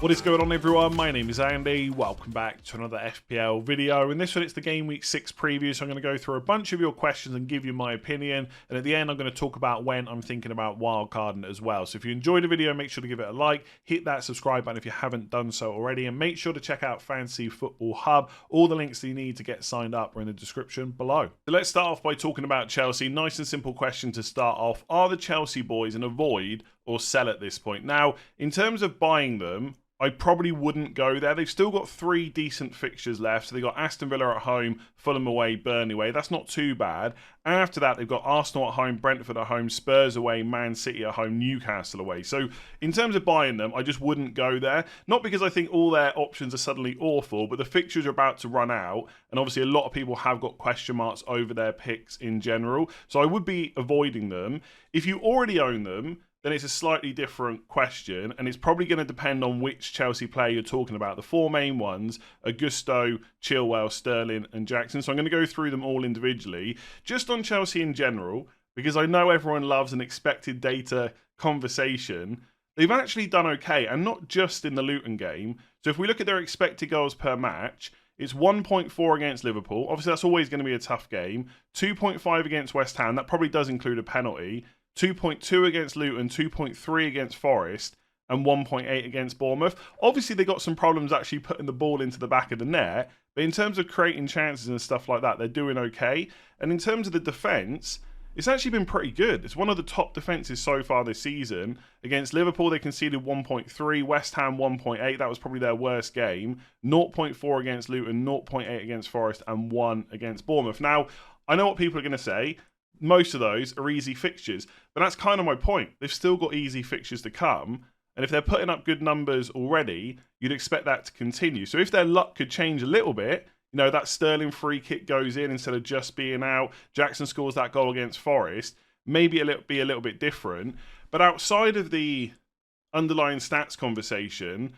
What is going on, everyone? My name is Andy. Welcome back to another FPL video. In this one, it's the Game Week 6 preview, so I'm going to go through a bunch of your questions and give you my opinion. And at the end, I'm going to talk about when I'm thinking about wildcarding as well. So if you enjoyed the video, make sure to give it a like, hit that subscribe button if you haven't done so already, and make sure to check out Fantasy Football Hub. All the links that you need to get signed up are in the description below. So let's start off by talking about Chelsea. Nice and simple question to start off. Are the Chelsea boys an avoid or sell at this point? Now, in terms of buying them, I probably wouldn't go there. They've still got 3 decent fixtures left. So they've got Aston Villa at home, Fulham away, Burnley away. That's not too bad. After that, they've got Arsenal at home, Brentford at home, Spurs away, Man City at home, Newcastle away. So in terms of buying them, I just wouldn't go there. Not because I think all their options are suddenly awful, but the fixtures are about to run out. And obviously a lot of people have got question marks over their picks in general. So I would be avoiding them. If you already own them, then it's a slightly different question, and it's probably going to depend on which Chelsea player you're talking about. The 4 main ones are Gusto, Chilwell, Sterling, and Jackson. So I'm going to go through them all individually. Just on Chelsea in general, because I know everyone loves an expected data conversation, they've actually done okay, and not just in the Luton game. So if we look at their expected goals per match, it's 1.4 against Liverpool. Obviously, that's always going to be a tough game. 2.5 against West Ham. That probably does include a penalty. 2.2 against Luton, 2.3 against Forest, and 1.8 against Bournemouth. Obviously, they got some problems actually putting the ball into the back of the net, but in terms of creating chances and stuff like that, they're doing okay. And in terms of the defence, it's actually been pretty good. It's one of the top defences so far this season. Against Liverpool, they conceded 1.3, West Ham 1.8, that was probably their worst game. 0.4 against Luton, 0.8 against Forest, and 1 against Bournemouth. Now, I know what people are going to say. Most of those are easy fixtures, but that's kind of my point. They've still got easy fixtures to come, and if they're putting up good numbers already, you'd expect that to continue. So if their luck could change a little bit, you know, that Sterling free kick goes in instead of just being out, Jackson scores that goal against Forest, maybe it'll be a little bit different. But outside of the underlying stats conversation,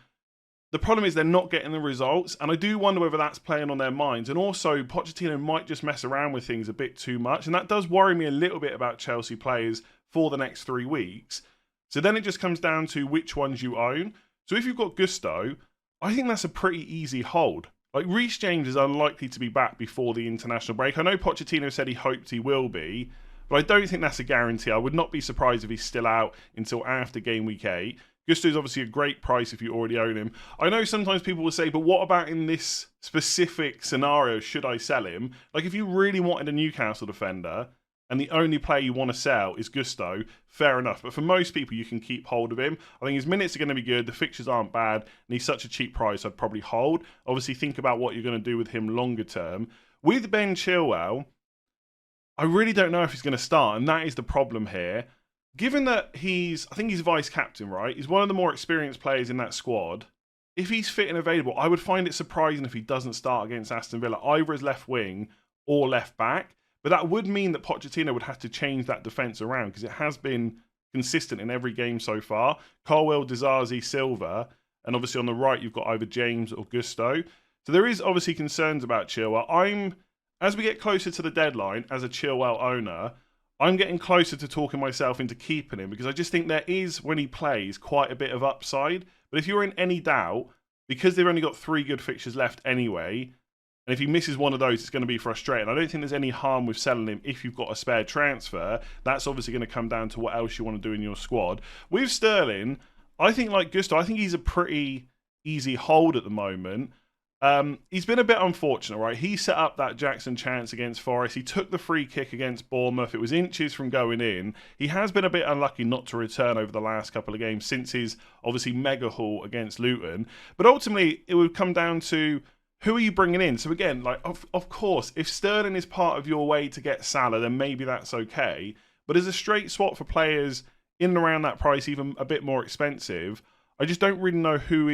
the problem is they're not getting the results, and I do wonder whether that's playing on their minds. And also, Pochettino might just mess around with things a bit too much, and that does worry me a little bit about Chelsea players for the next 3 weeks. So then it just comes down to which ones you own. So if you've got Gusto, I think that's a pretty easy hold. Like, Reece James is unlikely to be back before the international break. I know Pochettino said he hoped he will be, but I don't think that's a guarantee. I would not be surprised if he's still out until after Game Week 8. Gusto is obviously a great price if you already own him. I know sometimes people will say, but what about in this specific scenario, should I sell him? Like, if you really wanted a Newcastle defender and the only player you want to sell is Gusto, fair enough. But for most people, you can keep hold of him. I think his minutes are going to be good. The fixtures aren't bad. And he's such a cheap price, I'd probably hold. Obviously, think about what you're going to do with him longer term. With Ben Chilwell, I really don't know if he's going to start. And that is the problem here. Given that I think he's vice captain, right? He's one of the more experienced players in that squad. If he's fit and available, I would find it surprising if he doesn't start against Aston Villa, either as left wing or left back. But that would mean that Pochettino would have to change that defence around, because it has been consistent in every game so far. Colwill, Disasi, Silva, and obviously on the right you've got either James or Gusto. So there is obviously concerns about Chilwell. As we get closer to the deadline, as a Chilwell owner, I'm getting closer to talking myself into keeping him, because I just think there is, when he plays, quite a bit of upside. But if you're in any doubt, because they've only got 3 good fixtures left anyway, and if he misses one of those, it's going to be frustrating. I don't think there's any harm with selling him if you've got a spare transfer. That's obviously going to come down to what else you want to do in your squad. With Sterling, I think, like Gusto, I think he's a pretty easy hold at the moment. He's been a bit unfortunate, right? He set up that Jackson chance against Forest. He took the free kick against Bournemouth. It was inches from going in. He has been a bit unlucky not to return over the last couple of games since his, obviously, mega haul against Luton. But ultimately, it would come down to, who are you bringing in? So again, like, of course, if Sterling is part of your way to get Salah, then maybe that's okay. But as a straight swap for players in and around that price, even a bit more expensive, I just don't really know who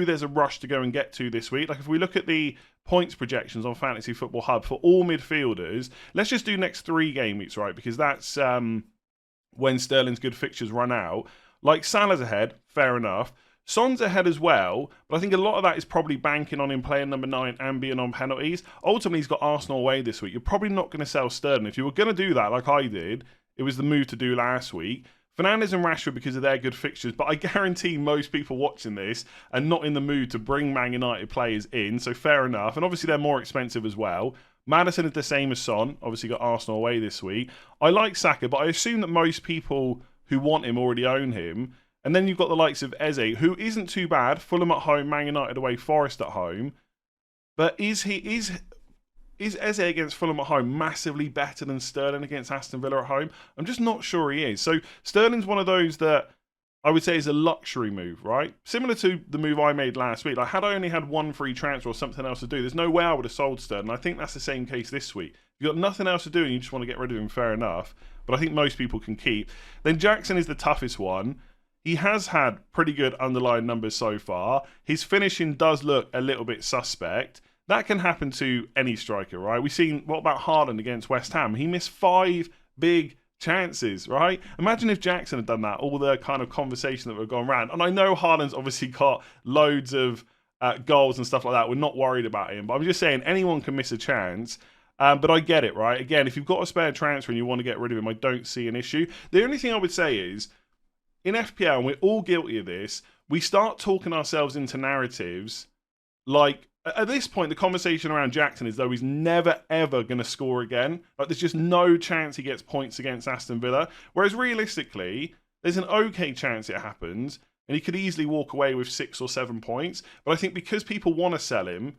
there's a rush to go and get to this week. Like, if we look at the points projections on Fantasy Football Hub for all midfielders, let's just do next 3 game weeks, right? Because that's when Sterling's good fixtures run out. Like, Salah's ahead, fair enough. Son's ahead as well, but I think a lot of that is probably banking on him playing number 9 and being on penalties. Ultimately, he's got Arsenal away this week. You're probably not going to sell Sterling. If you were going to do that, like I did, it was the move to do last week. Fernandes and Rashford because of their good fixtures, but I guarantee most people watching this are not in the mood to bring Man United players in, so fair enough. And obviously they're more expensive as well. Maddison is the same as Son, obviously got Arsenal away this week. I like Saka, but I assume that most people who want him already own him. And then you've got the likes of Eze, who isn't too bad. Fulham at home, Man United away, Forest at home. But is Eze against Fulham at home massively better than Sterling against Aston Villa at home? I'm just not sure he is. So Sterling's one of those that I would say is a luxury move, right? Similar to the move I made last week. Like, had I only had one free transfer or something else to do, there's no way I would have sold Sterling. I think that's the same case this week. If you've got nothing else to do and you just want to get rid of him, fair enough. But I think most people can keep. Then Jackson is the toughest one. He has had pretty good underlying numbers so far. His finishing does look a little bit suspect. That can happen to any striker, right? We've seen, what about Haaland against West Ham? He missed 5 big chances, right? Imagine if Jackson had done that, all the kind of conversation that we've gone around. And I know Haaland's obviously got loads of goals and stuff like that. We're not worried about him. But I'm just saying, anyone can miss a chance. But I get it, right? Again, if you've got a spare transfer and you want to get rid of him, I don't see an issue. The only thing I would say is, in FPL, and we're all guilty of this, we start talking ourselves into narratives like, at this point, the conversation around Jackson is though he's never, ever going to score again. Like, there's just no chance he gets points against Aston Villa. Whereas realistically, there's an okay chance it happens, and he could easily walk away with 6 or 7 points. But I think because people want to sell him,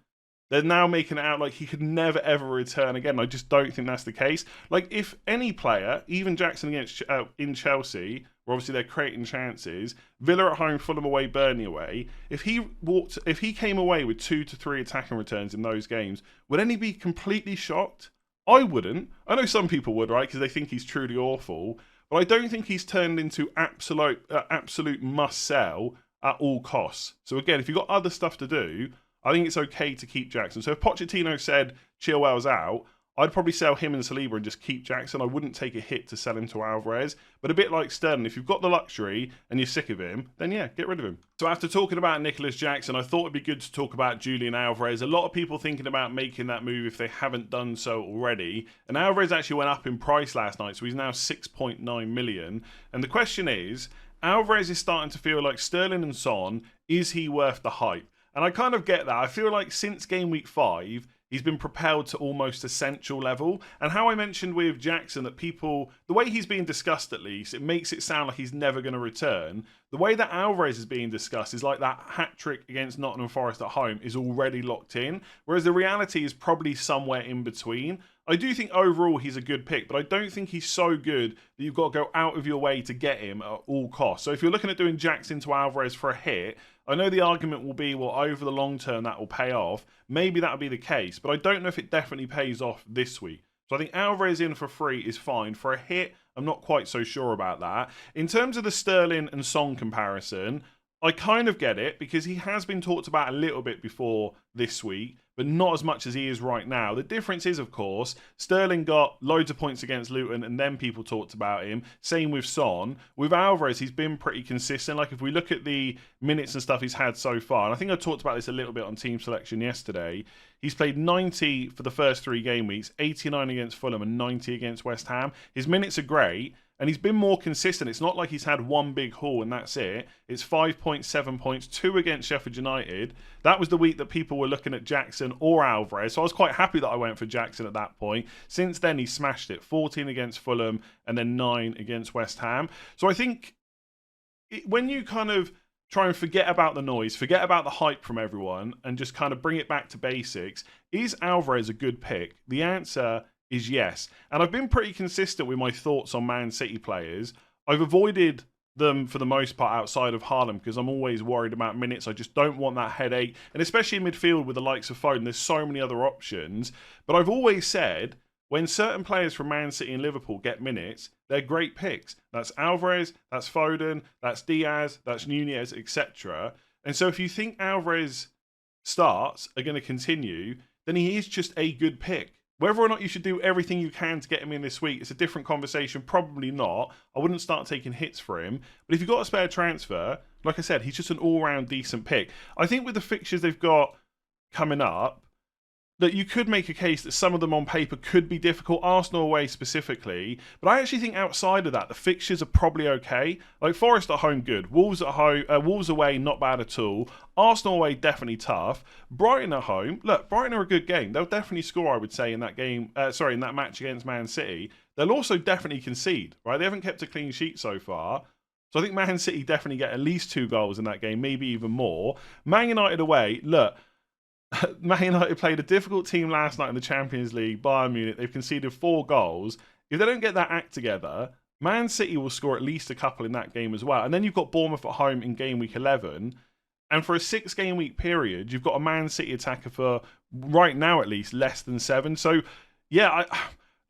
they're now making it out like he could never, ever return again. I just don't think that's the case. Like, if any player, even Jackson against in Chelsea, where obviously they're creating chances, Villa at home, Fulham away, Burnley away, if he came away with 2 to 3 attacking returns in those games, would any be completely shocked? I wouldn't. I know some people would, right, because they think he's truly awful. But I don't think he's turned into absolute must-sell at all costs. So again, if you've got other stuff to do, I think it's okay to keep Jackson. So if Pochettino said Chilwell's out, I'd probably sell him and Saliba and just keep Jackson. I wouldn't take a hit to sell him to Álvarez. But a bit like Sterling, if you've got the luxury and you're sick of him, then yeah, get rid of him. So after talking about Nicholas Jackson, I thought it'd be good to talk about Julian Álvarez. A lot of people thinking about making that move if they haven't done so already. And Álvarez actually went up in price last night, so he's now 6.9 million. And the question is, Álvarez is starting to feel like Sterling and Son, is he worth the hype? And I kind of get that. I feel like since game week 5, he's been propelled to almost essential level. And how I mentioned with Jackson that people, the way he's being discussed at least, it makes it sound like he's never going to return. The way that Álvarez is being discussed is like that hat-trick against Nottingham Forest at home is already locked in. Whereas the reality is probably somewhere in between. I do think overall he's a good pick, but I don't think he's so good that you've got to go out of your way to get him at all costs. So if you're looking at doing Jackson to Álvarez for a hit, I know the argument will be, well, over the long term that will pay off. Maybe that'll be the case, but I don't know if it definitely pays off this week. So I think Álvarez in for free is fine. For a hit, I'm not quite so sure about that. In terms of the Sterling and Son comparison, I kind of get it because he has been talked about a little bit before this week, but not as much as he is right now. The difference is, of course, Sterling got loads of points against Luton and then people talked about him. Same with Son. With Álvarez, he's been pretty consistent. Like if we look at the minutes and stuff he's had so far, and I think I talked about this a little bit on team selection yesterday, he's played 90 for the first 3 game weeks, 89 against Fulham and 90 against West Ham. His minutes are great. And he's been more consistent. It's not like he's had one big haul and that's it. It's 5.7 points, 2 against Sheffield United. That was the week that people were looking at Jackson or Álvarez. So I was quite happy that I went for Jackson at that point. Since then, he smashed it. 14 against Fulham and then 9 against West Ham. So I think when you kind of try and forget about the noise, forget about the hype from everyone and just kind of bring it back to basics, is Álvarez a good pick? The answer is yes. And I've been pretty consistent with my thoughts on Man City players. I've avoided them for the most part outside of Haaland because I'm always worried about minutes. I just don't want that headache. And especially in midfield with the likes of Foden, there's so many other options. But I've always said when certain players from Man City and Liverpool get minutes, they're great picks. That's Álvarez, that's Foden, that's Diaz, that's Nunez, etc. And so if you think Álvarez starts are going to continue, then he is just a good pick. Whether or not you should do everything you can to get him in this week, it's a different conversation. Probably not. I wouldn't start taking hits for him. But if you've got a spare transfer, like I said, he's just an all-round decent pick. I think with the fixtures they've got coming up, that you could make a case that some of them on paper could be difficult, Arsenal away specifically, but I actually think outside of that, the fixtures are probably okay. Like Forest at home, good. Wolves at home, Wolves away, not bad at all. Arsenal away, definitely tough. Brighton at home, look, Brighton are a good game. They'll definitely score, I would say, in that game. In that match against Man City. They'll also definitely concede, right? They haven't kept a clean sheet so far. So I think Man City definitely get at least 2 goals in that game, maybe even more. Man United away, look. Man United played a difficult team last night in the Champions League, Bayern Munich. They've conceded 4 goals. If they don't get that act together, Man City will score at least a couple in that game as well. And then you've got Bournemouth at home in game week 11. And for a 6-game week period, you've got a Man City attacker for, right now at least, less than 7. So, yeah,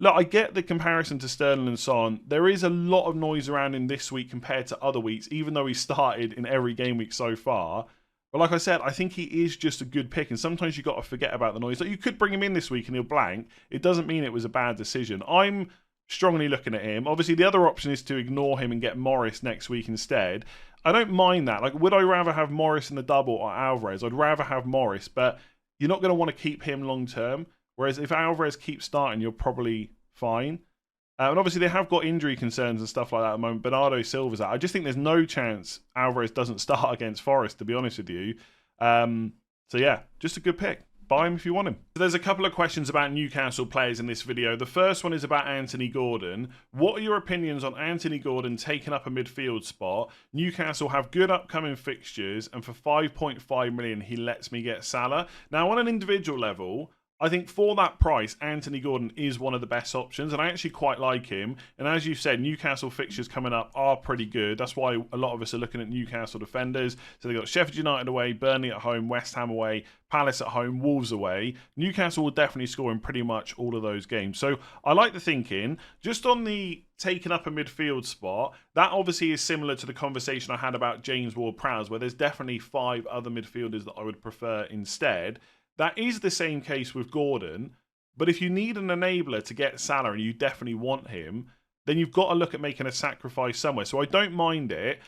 I get the comparison to Sterling and Son. There is a lot of noise around him this week compared to other weeks, even though he started in every game week so far. But like I said, I think he is just a good pick. And sometimes you've got to forget about the noise. Like, you could bring him in this week and he'll blank. It doesn't mean it was a bad decision. I'm strongly looking at him. Obviously, the other option is to ignore him and get Morris next week instead. I don't mind that. Like, would I rather have Morris in the double or Álvarez? I'd rather have Morris, but you're not going to want to keep him long term. Whereas if Álvarez keeps starting, you're probably fine. And obviously, they have got injury concerns and stuff like that at the moment. Bernardo Silva's out. I just think there's no chance Álvarez doesn't start against Forest, to be honest with you. So, yeah, just a good pick. Buy him if you want him. So there's a couple of questions about Newcastle players in this video. The first one is about Anthony Gordon. What are your opinions on Anthony Gordon taking up a midfield spot? Newcastle have good upcoming fixtures, and for 5.5 million, he lets me get Salah. Now, on an individual level, I think for that price, Anthony Gordon is one of the best options, and I actually quite like him. And as you said, Newcastle fixtures coming up are pretty good. That's why a lot of us are looking at Newcastle defenders. So they've got Sheffield United away, Burnley at home, West Ham away, Palace at home, Wolves away. Newcastle will definitely score in pretty much all of those games. So I like the thinking. Just on the taking up a midfield spot, that obviously is similar to the conversation I had about James Ward-Prowse, where there's definitely 5 other midfielders that I would prefer instead. That is the same case with Gordon, but if you need an enabler to get Salah and you definitely want him, then you've got to look at making a sacrifice somewhere. So I don't mind it.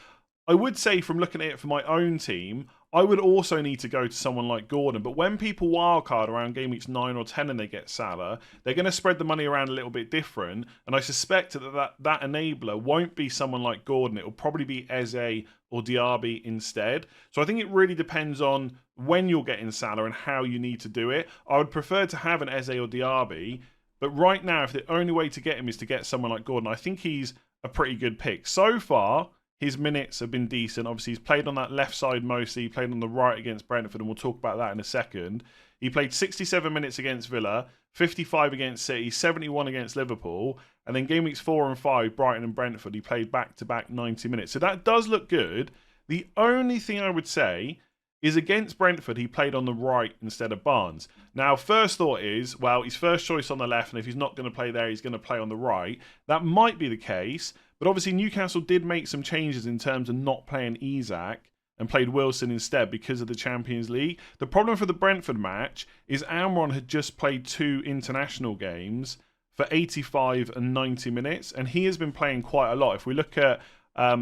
I would say from looking at it for my own team, I would also need to go to someone like Gordon. But when people wildcard around game weeks 9 or 10 and they get Salah, they're going to spread the money around a little bit different. And I suspect that enabler won't be someone like Gordon. It will probably be Eze or Diaby instead. So I think it really depends on when you're getting Salah and how you need to do it. I would prefer to have an Eze or Diaby. But right now, if the only way to get him is to get someone like Gordon, I think he's a pretty good pick. So far, his minutes have been decent. Obviously, he's played on that left side mostly. He played on the right against Brentford, and we'll talk about that in a second. He played 67 minutes against Villa, 55 against City, 71 against Liverpool, and then game weeks 4 and 5, Brighton and Brentford, he played back-to-back 90 minutes. So that does look good. The only thing I would say is against Brentford, he played on the right instead of Barnes. Now, first thought is, well, he's first choice on the left, and if he's not going to play there, he's going to play on the right. That might be the case, but obviously Newcastle did make some changes in terms of not playing Isak and played Wilson instead because of the Champions League. The problem for the Brentford match is Almiron had just played 2 international games for 85 and 90 minutes, and he has been playing quite a lot. If we look at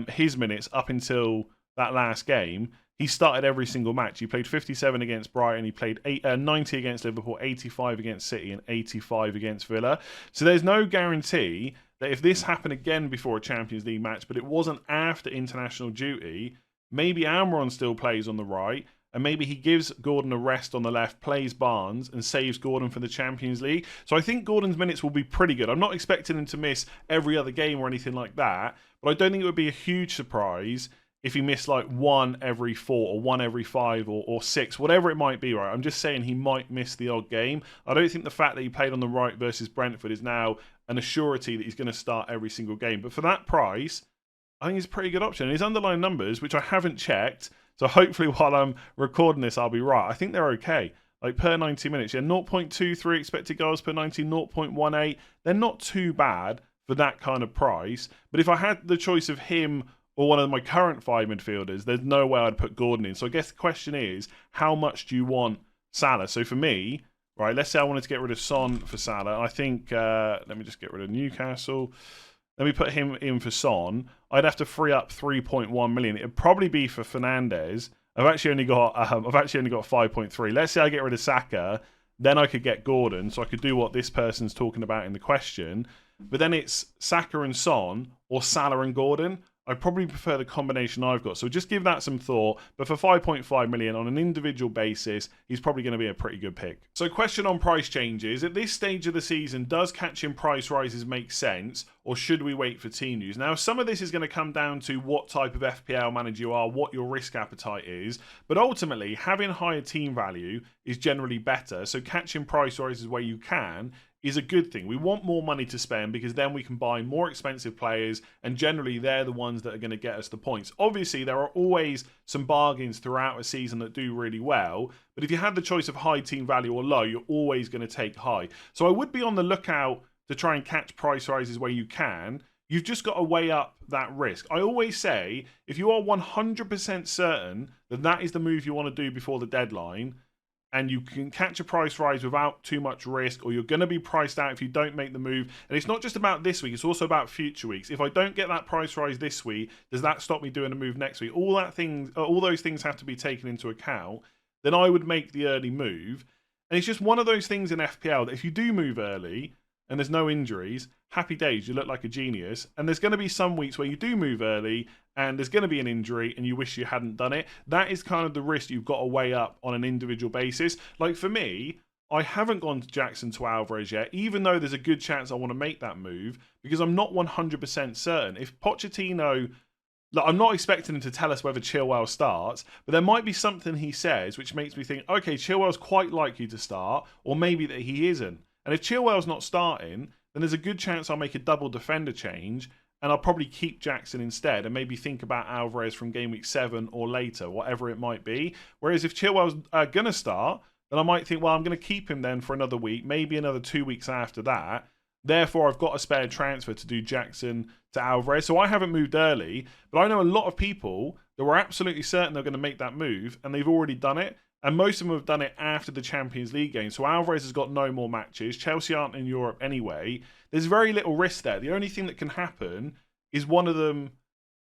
his minutes up until that last game, he started every single match. He played 57 against Brighton. He played 90 against Liverpool, 85 against City, and 85 against Villa. So there's no guarantee that if this happened again before a Champions League match, but it wasn't after international duty, maybe Almiron still plays on the right, and maybe he gives Gordon a rest on the left, plays Barnes, and saves Gordon for the Champions League. So I think Gordon's minutes will be pretty good. I'm not expecting him to miss every other game or anything like that, but I don't think it would be a huge surprise if he missed like 1 every 4 or 1 every 5 or 6, whatever it might be, right? I'm just saying he might miss the odd game. I don't think the fact that he played on the right versus Brentford is now an assurity that he's going to start every single game. But for that price, I think it's a pretty good option. And his underlying numbers, which I haven't checked, so hopefully while I'm recording this, I'll be right. I think they're okay. Like per 90 minutes, yeah, 0.23 expected goals per 90, 0.18. They're not too bad for that kind of price. But if I had the choice of him or one of my current 5 midfielders, there's no way I'd put Gordon in. So I guess the question is, how much do you want Salah? So for me, right, let's say I wanted to get rid of Son for Salah. I think, let me just get rid of Newcastle. Let me put him in for Son. I'd have to free up 3.1 million. It'd probably be for Fernandes. I've actually only got 5.3. Let's say I get rid of Saka. then I could get Gordon, so I could do what this person's talking about in the question. But then it's Saka and Son or Salah and Gordon. I probably prefer the combination I've got. So just give that some thought. But for 5.5 million on an individual basis, he's probably going to be a pretty good pick. So question on price changes. At this stage of the season, does catching price rises make sense? Or should we wait for team news? Now, some of this is going to come down to what type of FPL manager you are, what your risk appetite is. But ultimately, having higher team value is generally better. So catching price rises where you can is a good thing. We want more money to spend because then we can buy more expensive players, and generally they're the ones that are going to get us the points. Obviously, there are always some bargains throughout a season that do really well, but if you had the choice of high team value or low, you're always going to take high. So I would be on the lookout to try and catch price rises where you can. You've just got to weigh up that risk. I always say, if you are 100% certain that that is the move you want to do before the deadline, and you can catch a price rise without too much risk, or you're going to be priced out if you don't make the move. And it's not just about this week, it's also about future weeks. If I don't get that price rise this week, does that stop me doing a move next week? All those things have to be taken into account. Then I would make the early move. And it's just one of those things in FPL that if you do move early and there's no injuries, happy days, you look like a genius. And there's going to be some weeks where you do move early and there's going to be an injury and you wish you hadn't done it. That is kind of the risk you've got to weigh up on an individual basis. Like for me, I haven't gone to Jackson to Álvarez yet, even though there's a good chance I want to make that move, because I'm not 100% certain. If Pochettino, like, I'm not expecting him to tell us whether Chilwell starts, but there might be something he says which makes me think, okay, Chilwell's quite likely to start, or maybe that he isn't. And if Chilwell's not starting, then there's a good chance I'll make a double defender change, and I'll probably keep Jackson instead and maybe think about Álvarez from game week 7 or later, whatever it might be. Whereas if Chilwell's going to start, then I might think, well, I'm going to keep him then for another week, maybe another 2 weeks after that. Therefore, I've got a spare transfer to do Jackson to Álvarez. So I haven't moved early, but I know a lot of people that were absolutely certain they're going to make that move, and they've already done it. And most of them have done it after the Champions League game. So Álvarez has got no more matches. Chelsea aren't in Europe anyway. There's very little risk there. The only thing that can happen is one of them,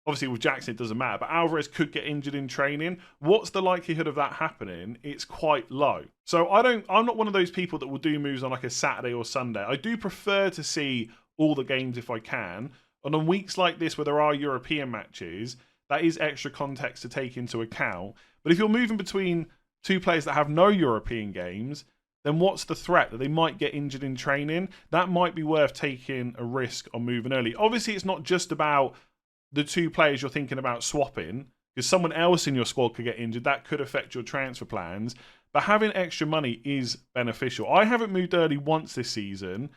obviously with Jackson it doesn't matter, but Álvarez could get injured in training. What's the likelihood of that happening? It's quite low. So I'm not one of those people that will do moves on like a Saturday or Sunday. I do prefer to see all the games if I can. And on weeks like this where there are European matches, that is extra context to take into account. But if you're moving between two players that have no European games, then what's the threat that they might get injured in training? That might be worth taking a risk on moving early. Obviously, it's not just about the two players you're thinking about swapping, because someone else in your squad could get injured. That could affect your transfer plans. But having extra money is beneficial. I haven't moved early once this season,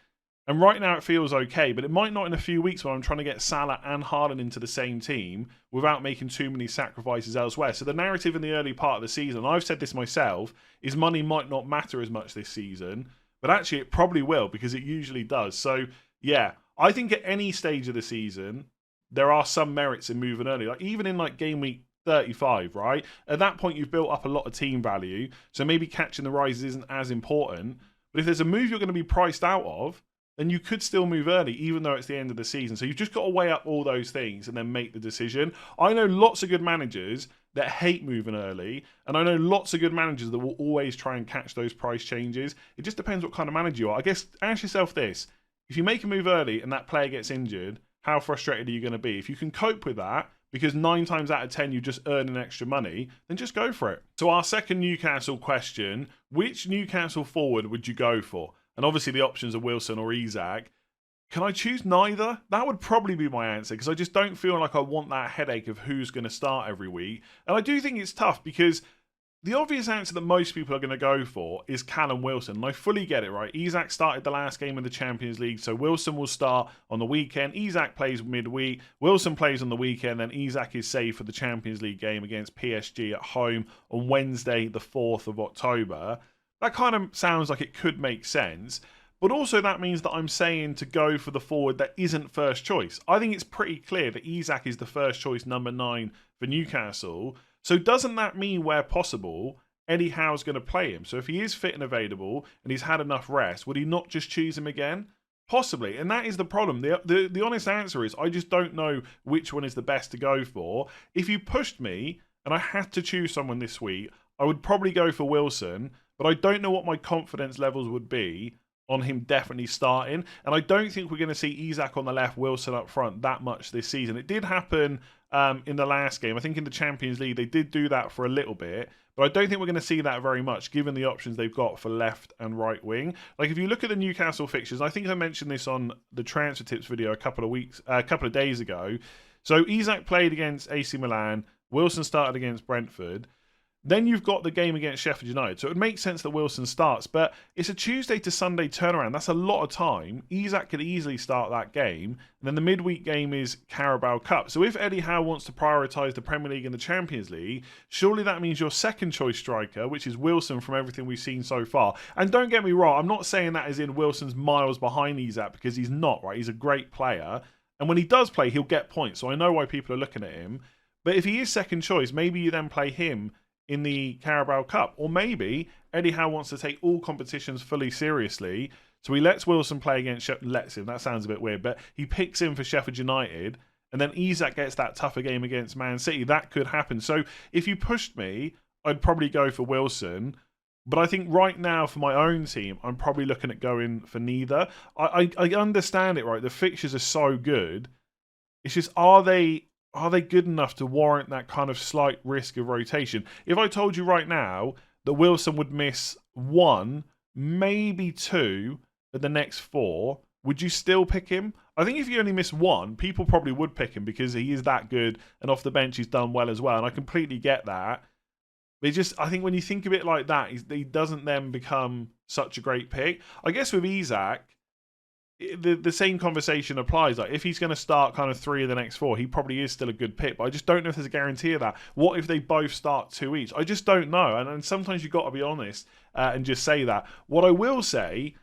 and right now it feels okay, but it might not in a few weeks when I'm trying to get Salah and Haaland into the same team without making too many sacrifices elsewhere. So the narrative in the early part of the season, I've said this myself, is money might not matter as much this season, but actually it probably will because it usually does. So yeah, I think at any stage of the season, there are some merits in moving early. Like even in like game week 35, right? At that point, you've built up a lot of team value, so maybe catching the rises isn't as important. But if there's a move you're going to be priced out of, then you could still move early, even though it's the end of the season. So you've just got to weigh up all those things and then make the decision. I know lots of good managers that hate moving early, and I know lots of good managers that will always try and catch those price changes. It just depends what kind of manager you are. I guess ask yourself this. If you make a move early and that player gets injured, how frustrated are you going to be? If you can cope with that, because 9 times out of 10 you just earn extra money, then just go for it. So our second Newcastle question, which Newcastle forward would you go for? And obviously the options are Wilson or Isak. Can I choose neither? That would probably be my answer because I just don't feel like I want that headache of who's going to start every week. And I do think it's tough because the obvious answer that most people are going to go for is Callum Wilson. And I fully get it, right? Isak started the last game of the Champions League, so Wilson will start on the weekend. Isak plays midweek. Wilson plays on the weekend, then Isak is saved for the Champions League game against PSG at home on Wednesday, the 4th of October. That kind of sounds like it could make sense. But also that means that I'm saying to go for the forward that isn't first choice. I think it's pretty clear that Isak is the first choice number 9 for Newcastle. So doesn't that mean where possible, Eddie Howe's going to play him? So if he is fit and available and he's had enough rest, would he not just choose him again? Possibly. And that is the problem. The honest answer is I just don't know which one is the best to go for. If you pushed me and I had to choose someone this week, I would probably go for Wilson. but I don't know what my confidence levels would be on him definitely starting. And I don't think we're going to see Isak on the left, Wilson up front that much this season. It did happen in the last game. I think in the Champions League, they did do that for a little bit, but I don't think we're going to see that very much, given the options they've got for left and right wing. Like, if you look at the Newcastle fixtures, I think I mentioned this on the transfer tips video a couple of days ago. So Isak played against AC Milan, Wilson started against Brentford. Then you've got the game against Sheffield United. So it would make sense that Wilson starts, but it's a Tuesday to Sunday turnaround. That's a lot of time. Isak could easily start that game. And then the midweek game is Carabao Cup. So if Eddie Howe wants to prioritise the Premier League and the Champions League, surely that means your second choice striker, which is Wilson from everything we've seen so far. And don't get me wrong, I'm not saying that as in Wilson's miles behind Isak, because he's not, right? He's a great player. And when he does play, he'll get points. So I know why people are looking at him. But if he is second choice, maybe you then play him in the Carabao Cup. Or maybe Eddie Howe wants to take all competitions fully seriously, so he lets Wilson play against that sounds a bit weird, but he picks him for Sheffield United, and then Isak gets that tougher game against Man City. That could happen. So if you pushed me, I'd probably go for Wilson. But I think right now for my own team, I'm probably looking at going for neither. I understand it, right? The fixtures are so good. It's just, are they good enough to warrant that kind of slight risk of rotation? If I told you right now that Wilson would miss 1, maybe 2 of the next 4, would you still pick him? I think if you only miss 1, people probably would pick him because he is that good, and off the bench he's done well as well, and I completely get that. But I think when you think of it like that, he doesn't then become such a great pick. I guess with Isak, the same conversation applies. Like, if he's going to start kind of 3 of the next 4, he probably is still a good pick, but I just don't know if there's a guarantee of that. What if they both start 2 each? I just don't know, and sometimes you've got to be honest and just say that. What I will say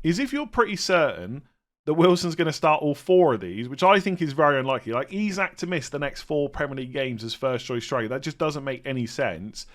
is, if you're pretty certain that Wilson's going to start all 4 of these, which I think is very unlikely, like Isak to miss the next 4 Premier League games as first choice striker, that just doesn't make any sense.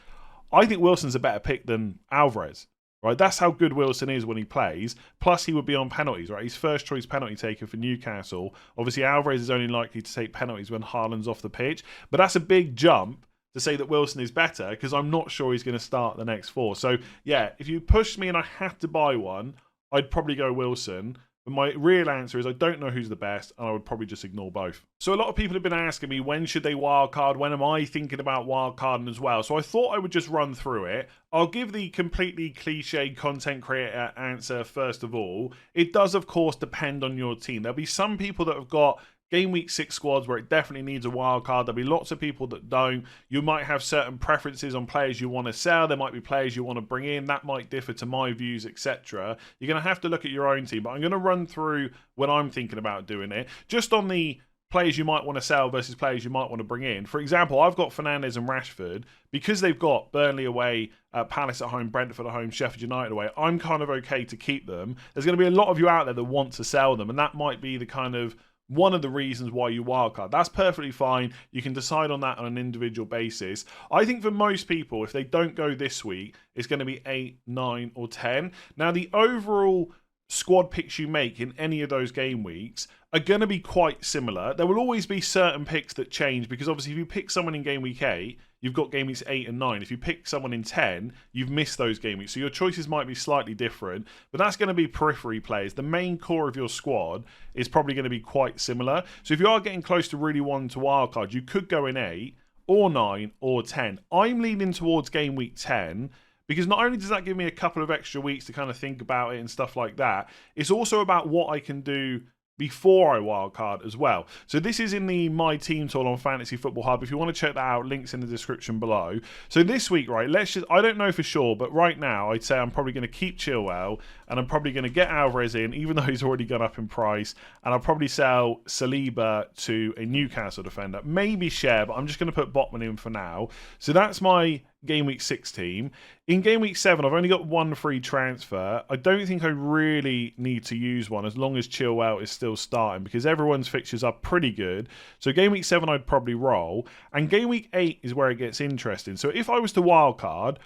I think Wilson's a better pick than Álvarez. Right, that's how good Wilson is when he plays. Plus, he would be on penalties, right? He's first choice penalty taker for Newcastle. Obviously, Álvarez is only likely to take penalties when Haaland's off the pitch. But that's a big jump to say that Wilson is better, because I'm not sure he's going to start the next 4. So, yeah, if you pushed me and I had to buy one, I'd probably go Wilson. But my real answer is I don't know who's the best, and I would probably just ignore both. So a lot of people have been asking me, when should they wildcard? When am I thinking about wildcarding as well? So I thought I would just run through it. I'll give the completely cliched content creator answer first of all. It does, of course, depend on your team. There'll be some people that have got Game Week 6 squads where it definitely needs a wild card. There'll be lots of people that don't. You might have certain preferences on players you want to sell. There might be players you want to bring in. That might differ to my views, etc. You're going to have to look at your own team. But I'm going to run through when I'm thinking about doing it. Just on the players you might want to sell versus players you might want to bring in. For example, I've got Fernandes and Rashford. Because they've got Burnley away, Palace at home, Brentford at home, Sheffield United away, I'm kind of okay to keep them. There's going to be a lot of you out there that want to sell them, and that might be the kind of one of the reasons why you wildcard. That's perfectly fine. You can decide on that on an individual basis. I think for most people, if they don't go this week, it's going to be 8, 9, or 10. Now, the overall squad picks you make in any of those game weeks are going to be quite similar. There will always be certain picks that change, because obviously if you pick someone in game week 8, you've got game weeks 8 and 9. If you pick someone in 10, you've missed those game weeks. So your choices might be slightly different, but that's going to be periphery players. The main core of your squad is probably going to be quite similar. So if you are getting close to really wanting to wildcard, you could go in 8 or 9 or 10. I'm leaning towards game week 10, because not only does that give me a couple of extra weeks to kind of think about it and stuff like that, it's also about what I can do before I wildcard as well. So this is in the My Team tool on Fantasy Football Hub. If you want to check that out, links in the description below. So this week, right, I don't know for sure, but right now I'd say I'm probably going to keep Chilwell, and I'm probably going to get Álvarez in, even though he's already gone up in price, and I'll probably sell Saliba to a Newcastle defender. Maybe Share, but I'm just going to put Botman in for now. So that's my Game Week 6 team. In Game Week 7, I've only got one free transfer. I don't think I really need to use one as long as Chilwell is still starting, because everyone's fixtures are pretty good. So Game Week 7, I'd probably roll. And Game Week 8 is where it gets interesting. So if I was to wildcard,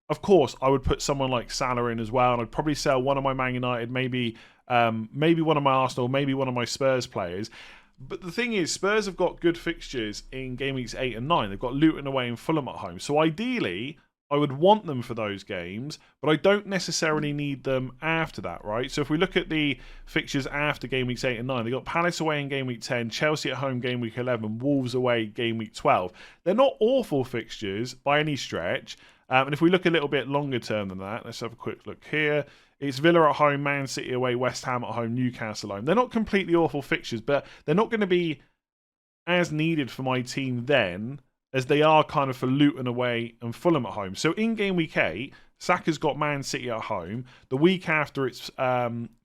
of course, I would put someone like Salah in as well, and I'd probably sell one of my Man United, maybe one of my Arsenal, maybe one of my Spurs players. But the thing is, Spurs have got good fixtures in game weeks 8 and 9. They've got Luton away and Fulham at home. So ideally, I would want them for those games, but I don't necessarily need them after that, right? So if we look at the fixtures after game weeks 8 and 9, they got Palace away in game week 10, Chelsea at home game week 11, Wolves away game week 12. They're not awful fixtures by any stretch. And if we look a little bit longer term than that, let's have a quick look here. It's Villa at home, Man City away, West Ham at home, Newcastle at home. They're not completely awful fixtures, but they're not going to be as needed for my team then as they are kind of for Luton away and Fulham at home. So in game week 8, Saka's got Man City at home. The week after, it's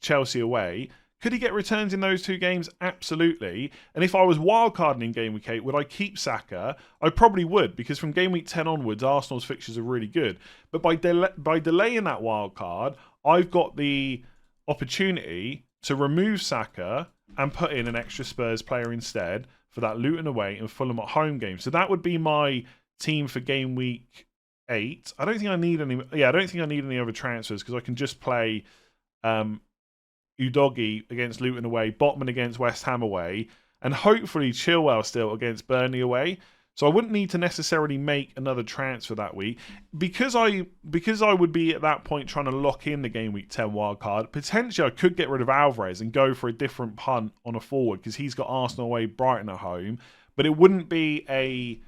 Chelsea away. Could he get returns in those two games? Absolutely. And if I was wildcarding in game week 8, would I keep Saka? I probably would, because from game week 10 onwards, Arsenal's fixtures are really good. But by delaying that wildcard, I've got the opportunity to remove Saka and put in an extra Spurs player instead for that Luton away and Fulham at home game. So that would be my team for game week 8. I don't think I need any. Yeah, I don't think I need any other transfers because I can just play Udogie against Luton away, Botman against West Ham away, and hopefully Chilwell still against Burnley away. So I wouldn't need to necessarily make another transfer that week because I would be at that point trying to lock in the game week 10 wildcard. Potentially, I could get rid of Álvarez and go for a different punt on a forward because he's got Arsenal away, Brighton at home. But it wouldn't be a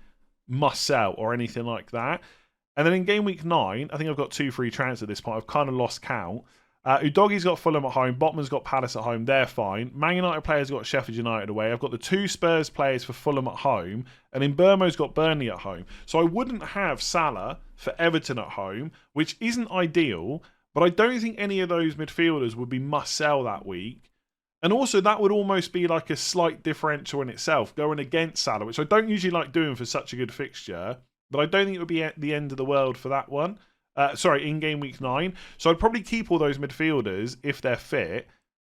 must sell or anything like that. And then in game week 9, I think I've got 2 free transfers at this point. I've kind of lost count. Udogie's got Fulham at home. Botman's got Palace at home. They're fine. Man United players got Sheffield United away. I've got the 2 Spurs players for Fulham at home. And in Burmo's got Burnley at home. So I wouldn't have Salah for Everton at home, which isn't ideal. But I don't think any of those midfielders would be must-sell that week. And also that would almost be like a slight differential in itself, going against Salah, which I don't usually like doing for such a good fixture. But I don't think it would be at the end of the world for that one. In game week 9. So I'd probably keep all those midfielders if they're fit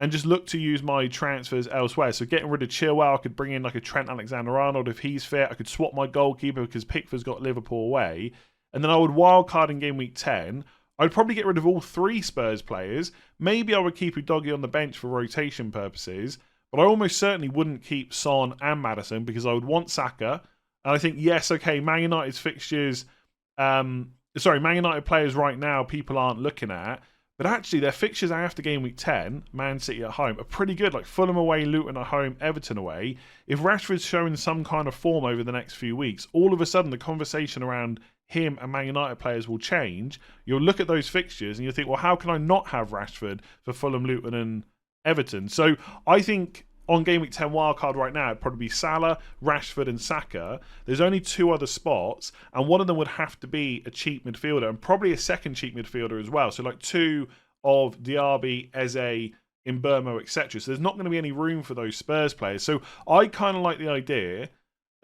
and just look to use my transfers elsewhere. So getting rid of Chilwell, I could bring in like a Trent Alexander-Arnold if he's fit. I could swap my goalkeeper because Pickford's got Liverpool away. And then I would wildcard in game week 10. I'd probably get rid of all 3 Spurs players. Maybe I would keep Udogie on the bench for rotation purposes. But I almost certainly wouldn't keep Son and Maddison because I would want Saka. And I think, yes, okay, Man United's fixtures... Man United players right now people aren't looking at, but actually their fixtures after game week 10, Man City at home, are pretty good. Like Fulham away, Luton at home, Everton away. If Rashford's showing some kind of form over the next few weeks, all of a sudden the conversation around him and Man United players will change. You'll look at those fixtures and you'll think, well, how can I not have Rashford for Fulham, Luton and Everton? So I think... on game week 10 wildcard right now, it'd probably be Salah, Rashford and Saka. There's only 2 other spots, and one of them would have to be a cheap midfielder, and probably a second cheap midfielder as well. So like 2 of Diaby, Eze, Mbeumo, etc. So there's not going to be any room for those Spurs players. So I kind of like the idea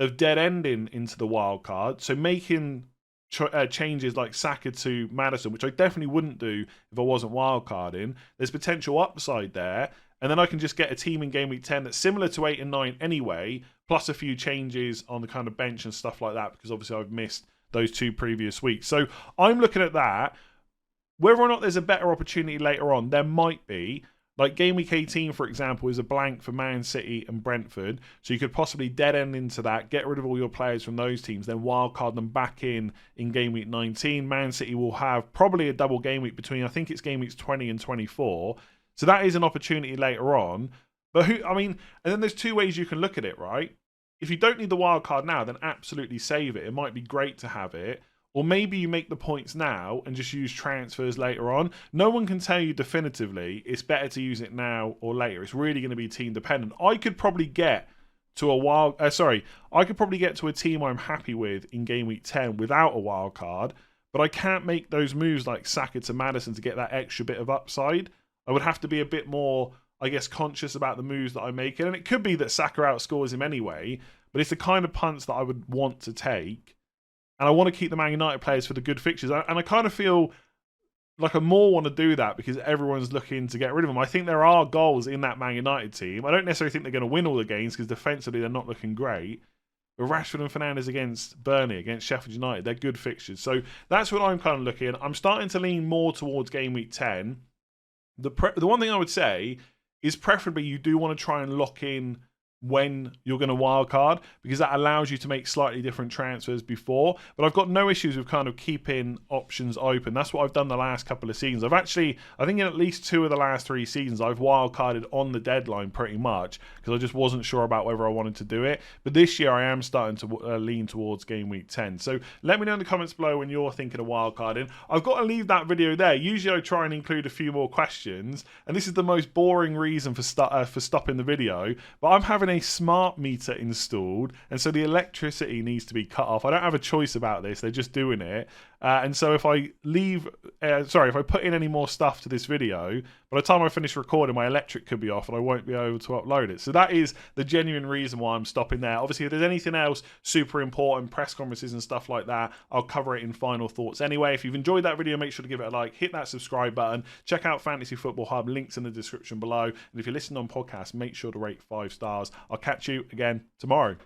of dead-ending into the wildcard, so making changes like Saka to Maddison, which I definitely wouldn't do if I wasn't wildcarding. There's potential upside there. And then I can just get a team in game week 10 that's similar to 8 and 9 anyway, plus a few changes on the kind of bench and stuff like that, because obviously I've missed those 2 previous weeks. So I'm looking at that. Whether or not there's a better opportunity later on, there might be. Like game week 18, for example, is a blank for Man City and Brentford. So you could possibly dead end into that, get rid of all your players from those teams, then wildcard them back in game week 19. Man City will have probably a double game week between, I think it's game weeks 20 and 24. So that is an opportunity later on. But and then there's 2 ways you can look at it, right? If you don't need the wild card now, then absolutely save it. It might be great to have it. Or maybe you make the points now and just use transfers later on. No one can tell you definitively it's better to use it now or later. It's really going to be team dependent. I could probably get to a team I'm happy with in game week 10 without a wild card, but I can't make those moves like Saka to Maddison to get that extra bit of upside. I would have to be a bit more, I guess, conscious about the moves that I'm making. And it could be that Saka outscores him anyway, but it's the kind of punts that I would want to take. And I want to keep the Man United players for the good fixtures. And I kind of feel like I more want to do that because everyone's looking to get rid of them. I think there are goals in that Man United team. I don't necessarily think they're going to win all the games because defensively they're not looking great. But Rashford and Fernandes against Burnley, against Sheffield United, they're good fixtures. So that's what I'm kind of looking at. I'm starting to lean more towards game week 10. The one thing I would say is preferably you do want to try and lock in when you're going to wildcard, because that allows you to make slightly different transfers before. But I've got no issues with kind of keeping options open. That's what I've done the last couple of seasons. I think in at least 2 of the last 3 seasons, I've wildcarded on the deadline pretty much, because I just wasn't sure about whether I wanted to do it. But this year I am starting to lean towards game week 10. So let me know in the comments below when you're thinking of wildcarding. I've got to leave that video there. Usually I try and include a few more questions, and this is the most boring reason for stopping the video, but I'm having a smart meter installed, and so the electricity needs to be cut off. I don't have a choice about this, they're just doing it. And so if I if I put in any more stuff to this video, by the time I finish recording, my electric could be off and I won't be able to upload it. So that is the genuine reason why I'm stopping there. Obviously, if there's anything else super important, press conferences and stuff like that, I'll cover it in final thoughts. Anyway, if you've enjoyed that video, make sure to give it a like, hit that subscribe button, check out Fantasy Football Hub, links in the description below. And if you're listening on podcast, make sure to rate 5 stars. I'll catch you again tomorrow.